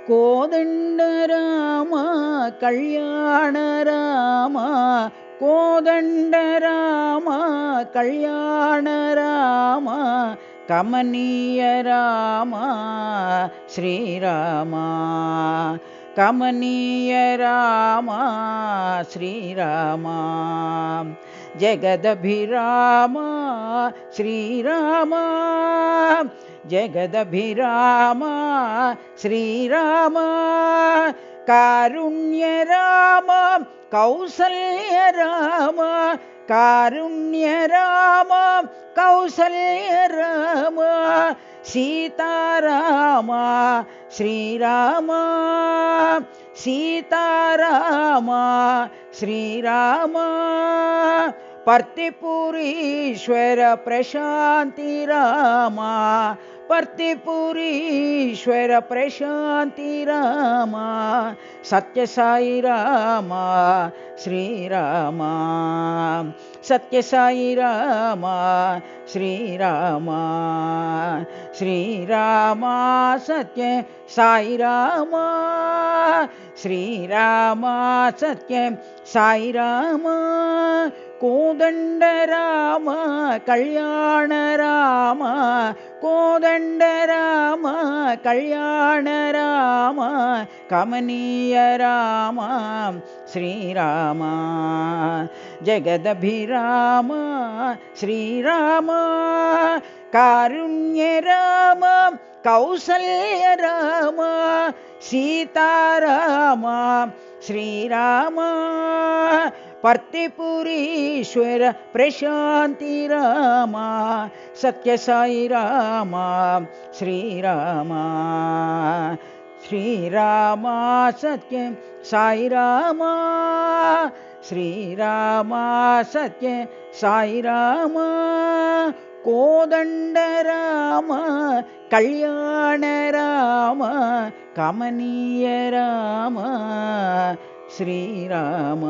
Kodanda Rama Kalyana Rama Kodanda Rama Kalyana Rama ಕಮನೀಯ Rama Shriram ಕಮನೀಯ Rama Shriram ಜಗದಭಿರಾಮ Shriram ಜಗದಭಿರಾಮ Shriram Karunya Rama Kausalya Rama Karunya Rama Kausalya Rama Seetharama Shriram Seetharama Shriram ಪರ್ತಿಪುರೀಶ್ವರ Prashanti Rama ಪರ್ತಿಪುರೀಶ್ವರ Prashanti Rama Satya Sai Rama Shriram Satya Sai Rama Shriram Shriram Satya Sai Rama Shriram Satya Sai Rama Kodanda Rama Kalyana Rama Kodanda Rama Kalyana Rama ಕಮನೀಯ Rama Shriram ಜಗದಭಿರಾಮ Shriram Karunya Rama Kausalya Rama Seetharama Shriram ಪರ್ತಿಪುರೀಶ್ವರ Prashanti Rama Satya Sai Rama Shriram Shriram Satya Sai Rama Shriram Satya Sai Rama Kodanda Rama Kalyana Rama ಕಮನೀಯ Rama Shriram